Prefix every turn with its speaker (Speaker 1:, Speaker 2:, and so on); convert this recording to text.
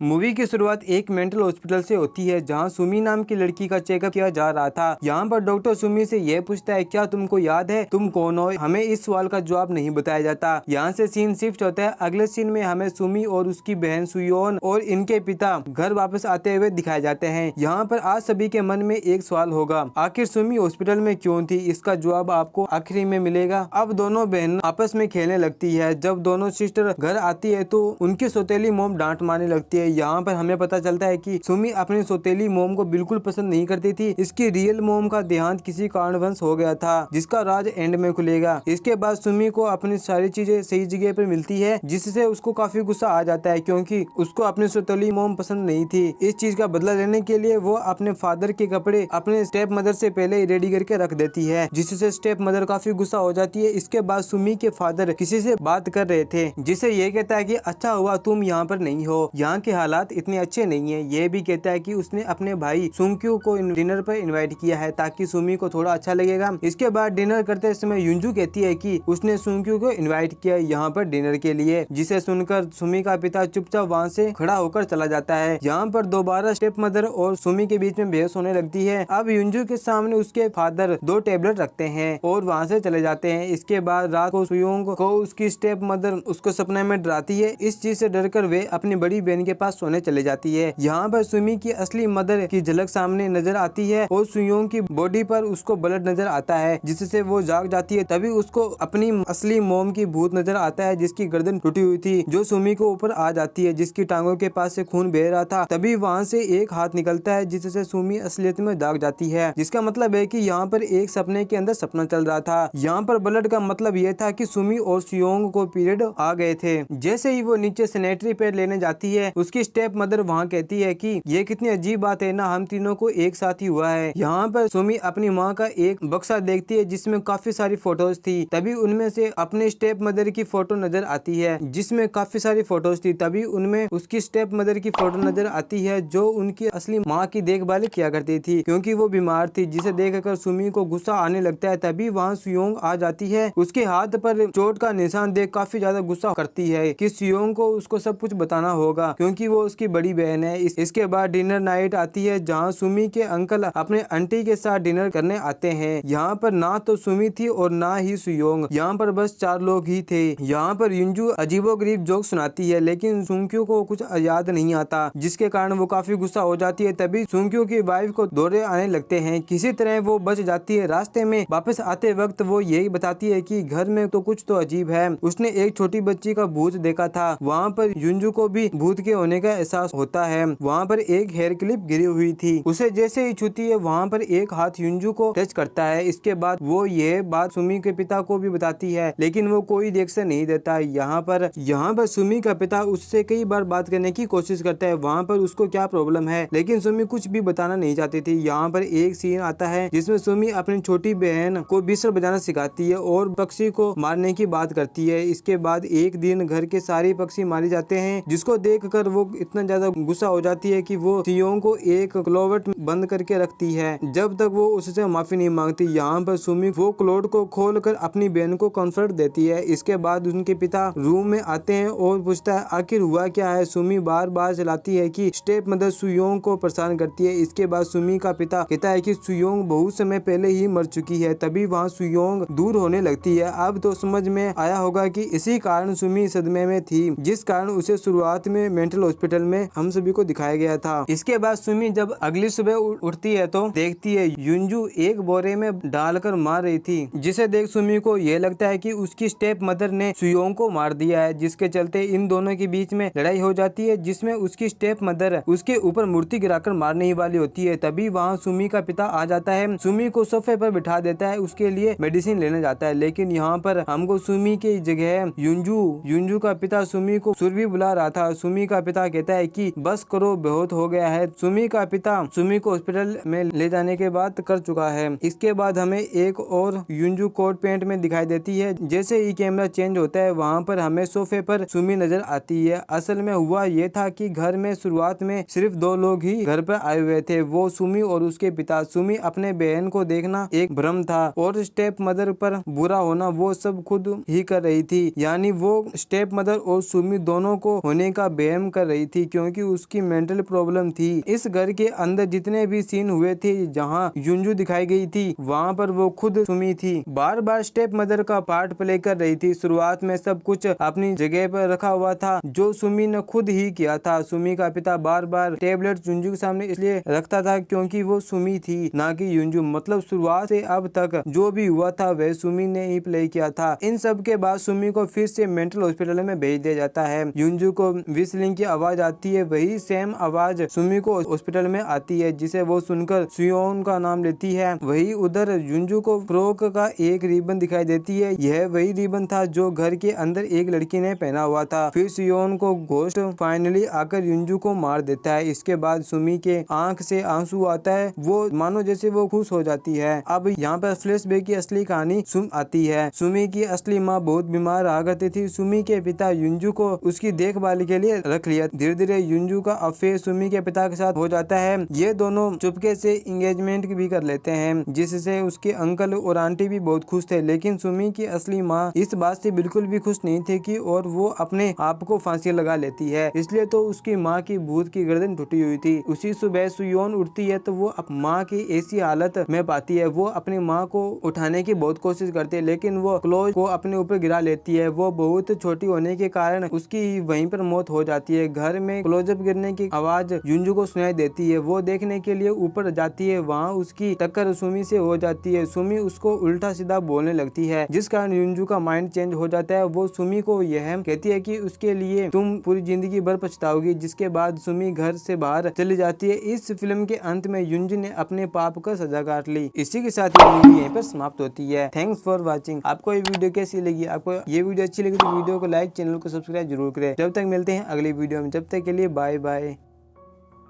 Speaker 1: Movie की शुरुआत एक मेंटल हॉस्पिटल से होती है जहां सुमी नाम की लड़की का चेकअप किया जा रहा था। यहाँ पर डॉक्टर सुमी से यह पूछता है, क्या तुमको याद है तुम कौन हो? हमें इस सवाल का जवाब नहीं बताया जाता। यहाँ से सीन शिफ्ट होता है। अगले सीन में हमें सुमी और उसकी बहन सुयोन और इनके पिता घर वापस आते हुए दिखाए जाते हैं। यहाँ पर आज सभी के मन में एक सवाल होगा, आखिर सुमी हॉस्पिटल में क्यों थी? इसका जवाब आपको आखिरी में मिलेगा। अब दोनों बहन आपस में खेलने लगती है। जब दोनों सिस्टर घर आती है तो उनकी सौतेली मोम डांट मारने लगती है। यहाँ पर हमें पता चलता है कि सुमी अपनी सौतेली मोम को बिल्कुल पसंद नहीं करती थी। इसकी रियल मोम का देहांत किसी कारणवश हो गया था, जिसका राज एंड में खुलेगा। इसके बाद सुमी को अपनी सारी चीजें सही जगह पर मिलती है, जिससे उसको काफी गुस्सा आ जाता है क्योंकि उसको अपनी सौतेली मोम पसंद नहीं थी। इस चीज का बदला लेने के लिए वो अपने फादर के कपड़े अपने स्टेप मदर से पहले ही रेडी करके रख देती है, जिससे स्टेप मदर काफी गुस्सा हो जाती है। इसके बाद सुमी के फादर किसी से बात कर रहे थे, जिसे ये कहता है कि अच्छा हुआ तुम यहाँ पर नहीं हो, यहाँ के हालात इतने अच्छे नहीं है। ये भी कहता है कि उसने अपने भाई सुंक्यू को डिनर पर इनवाइट किया है ताकि सुमी को थोड़ा अच्छा लगेगा। इसके बाद डिनर करते समय युंजू कहती है कि उसने सुंक्यू को इनवाइट किया यहाँ पर डिनर के लिए, जिसे सुनकर सुमी का पिता चुपचाप वहाँ से खड़ा होकर चला जाता है। यहाँ पर दोबारा स्टेप मदर और सुमी के बीच में बहस होने लगती है। अब युंजू के सामने उसके फादर 2 टेबलेट रखते हैं और वहाँ से चले जाते हैं। इसके बाद रात को सुयोंग को उसकी स्टेप मदर उसको सपने में डराती है। इस चीज से डरकर वे अपनी बड़ी बहन के पास सोने चले जाती है। यहाँ पर सुमी की असली मदर की झलक सामने नजर आती है और सुयोंग की बॉडी पर उसको ब्लड नजर आता है, जिससे वो जाग जाती है। तभी उसको अपनी असली मोम की भूत नजर आता है, जिसकी गर्दन टूटी हुई थी, जो सुमी को ऊपर आ जाती है, जिसकी टांगों के पास से खून बह रहा था। तभी वहाँ से एक हाथ निकलता है, जिससे सुमी असलियत में जाग जाती है, जिसका मतलब है कि यहाँ पर एक सपने के अंदर सपना चल रहा था। यहाँ पर ब्लड का मतलब यह था कि सुमी और सुयोंग को पीरियड आ गए थे। जैसे ही वो नीचे सैनिटरी पैड लेने जाती है, उसकी स्टेप मदर वहाँ कहती है कि ये कितनी अजीब बात है ना, हम तीनों को एक साथ ही हुआ है। यहाँ पर सुमी अपनी माँ का एक बक्सा देखती है जिसमें काफी सारी फोटोज थी। तभी उनमें से अपने स्टेप मदर की फोटो नजर आती है, जिसमें काफी सारी फोटोज थी। तभी उनमें उसकी स्टेप मदर की फोटो नजर आती है, जो उनकी असली माँ की देखभाल किया करती थी, क्योंकि वो बीमार थी, जिसे देखकर सुमी को गुस्सा आने लगता है। तभी वहाँ सुयोंग आ जाती है। उसके हाथ पर चोट का निशान देख काफी ज्यादा गुस्सा करती है कि सुयोंग को उसको सब कुछ बताना होगा, क्योंकि वो उसकी बड़ी बहन है। इसके बाद डिनर नाइट आती है, जहाँ सुमी के अंकल अपने आंटी के साथ डिनर करने आते हैं। यहाँ पर ना तो सुमी थी और ना ही सुयोंग, यहाँ पर बस 4 लोग ही थे। यहाँ पर युंजू अजीबोगरीब जोक सुनाती है, लेकिन सुंक्यू को कुछ याद नहीं आता, जिसके कारण वो काफी गुस्सा हो जाती है। तभी सुंक्यू की वाइफ को दौरे आने लगते हैं। किसी तरह वो बच जाती है। रास्ते में वापस आते वक्त वो यही बताती है कि घर में तो कुछ तो अजीब है, उसने एक छोटी बच्ची का भूत देखा था। वहाँ पर युंजू को भी भूत के होने का एहसास होता है। वहाँ पर एक हेयर क्लिप गिरी हुई थी, उसे जैसे ही छूती है, वहाँ पर एक हाथ युंजू को टच करता है। इसके बाद वो ये बात सुमी के पिता को भी बताती है, लेकिन वो कोई रिएक्शन नहीं देता। यहाँ पर सुमी का पिता उससे कई बार बात करने की कोशिश करता है, वहाँ पर उसको क्या प्रॉब्लम है, लेकिन सुमी कुछ भी बताना नहीं चाहती थी। यहाँ पर एक सीन आता है जिसमें सुमी अपनी छोटी बहन को बिस्तर बजाना सिखाती है और पक्षी को मारने की बात करती है। इसके बाद एक दिन घर के सारे पक्षी मारे जाते हैं, जिसको देखकर वो इतना ज्यादा गुस्सा हो जाती है कि वो सुयोंग को एक क्लोवट बंद करके रखती है, जब तक वो उससे माफी नहीं मांगती। यहाँ पर सुमी वो क्लोट को खोलकर अपनी बहन को कंफर्ट देती है। इसके बाद उनके पिता रूम में आते हैं और पूछता है आखिर हुआ क्या है। सुमी बार बार चलाती है कि स्टेप मदर सुयोंग को परेशान करती है। इसके बाद सुमी का पिता कहता है कि सुयोंग बहुत समय पहले ही मर चुकी है। तभी वहाँ सुयोंग दूर होने लगती है। अब तो समझ में आया होगा कि इसी कारण सुमी सदमे में थी, जिस कारण उसे शुरुआत में मेंटल हॉस्पिटल में हम सभी को दिखाया गया था। इसके बाद सुमी जब अगली सुबह उठती है तो देखती है युंजू एक बोरे में डालकर मार रही थी, जिसे देख सुमी को यह लगता है कि उसकी स्टेप मदर ने सुयोंग को मार दिया है, जिसके चलते इन दोनों के बीच में लड़ाई हो जाती है, जिसमें उसकी स्टेप मदर उसके ऊपर मूर्ति गिराकर मारने ही वाली होती है। तभी वहाँ सुमी का पिता आ जाता है, सुमी को सोफे पर बिठा देता है, उसके लिए मेडिसिन लेने जाता है। लेकिन यहाँ पर हमको सुमी की जगह युंजू का पिता सुमी को सुरभि बुला रहा था। सुमी का पिता कहता है कि बस करो, बहुत हो गया है। सुमी का पिता सुमी को हॉस्पिटल में ले जाने के बाद कर चुका है। इसके बाद हमें एक और युंजू कोट पैंट में दिखाई देती है। जैसे ही कैमरा चेंज होता है, वहाँ पर हमें सोफे पर सुमी नजर आती है। असल में हुआ ये था कि घर में शुरुआत में सिर्फ 2 लोग ही घर पर आए हुए थे, वो सुमी और उसके पिता। सुमी अपने बहन को देखना एक भ्रम था और स्टेप मदर पर बुरा होना वो सब खुद ही कर रही थी, यानी वो स्टेप मदर और सुमी दोनों को होने का वहम कर रही थी क्योंकि उसकी मेंटल प्रॉब्लम थी। इस घर के अंदर जितने भी सीन हुए थे जहाँ युंजू दिखाई गई थी वहाँ पर वो खुद सुमी थी। बार बार स्टेप मदर का पार्ट प्ले कर रही थी। शुरुआत में सब कुछ अपनी जगह पर रखा हुआ था जो सुमी ने खुद ही किया था। सुमी का पिता बार बार टेबलेट युंजू के सामने इसलिए रखता था क्योंकि वो सुमी थी ना कि युंजू। मतलब शुरुआत से अब तक जो भी हुआ था वह सुमी ने ही प्ले किया था। इन सब के बाद सुमी को फिर से मेंटल हॉस्पिटल में भेज दिया जाता है। युंजू को विस्लिंग की आवाज आती है, वही सेम आवाज सुमी को हॉस्पिटल में आती है जिसे वो सुनकर सुयोन का नाम लेती है। वही उधर युंजू को फ्रॉक का एक रिबन दिखाई देती है। यह वही रिबन था जो घर के अंदर एक लड़की ने पहना हुआ था। फिर सुयोन को घोस्ट फाइनली आकर युंजू को मार देता है। इसके बाद सुमी के आंख से आंसू आता है, वो मानो जैसे वो खुश हो जाती है। अब यहाँ पर फ्लैशबैक की असली कहानी सुम आती है। सुमी की असली माँ बहुत बीमार रहा करती थी। सुमी के पिता युंजू को उसकी देखभाल के लिए रख लिया। धीरे धीरे युंजू का अफेयर सुमी के पिता के साथ हो जाता है। ये दोनों चुपके से एंगेजमेंट भी कर लेते हैं जिससे उसके अंकल और आंटी भी बहुत खुश थे। लेकिन सुमी की असली माँ इस बात से बिल्कुल भी खुश नहीं थी कि और वो अपने आप को फांसी लगा लेती है। इसलिए तो उसकी माँ की भूत की गर्दन टूटी हुई थी। उसी सुबह सुयोन उठती है तो वो माँ की ऐसी हालत में पाती है। वो अपनी माँ को उठाने की बहुत कोशिश करती है लेकिन वो क्लोज को अपने ऊपर गिरा लेती है। वो बहुत छोटी होने के कारण उसकी वहीं पर मौत हो जाती है। घर में क्लोजअप गिरने की आवाज युंजू को सुनाई देती है। वो देखने के लिए ऊपर जाती है, वहाँ उसकी टक्कर सुमी से हो जाती है। सुमी उसको उल्टा सीधा बोलने लगती है जिस कारण युंजू का माइंड चेंज हो जाता है। वो सुमी को यह कहती है कि उसके लिए तुम पूरी जिंदगी भर पछताओगी। जिसके बाद सुमी घर से बाहर चली जाती है। इस फिल्म के अंत में युंजू ने अपने पाप का सजा काट ली। इसी के साथ ये मूवी यहीं पर समाप्त होती है। Thanks for watching. आपको ये वीडियो कैसी लगी? आपको ये वीडियो अच्छी लगी तो वीडियो को लाइक, चैनल को सब्सक्राइब जरूर करें। जब तक मिलते हैं अगली वीडियो में, जब तक के लिए बाय बाय।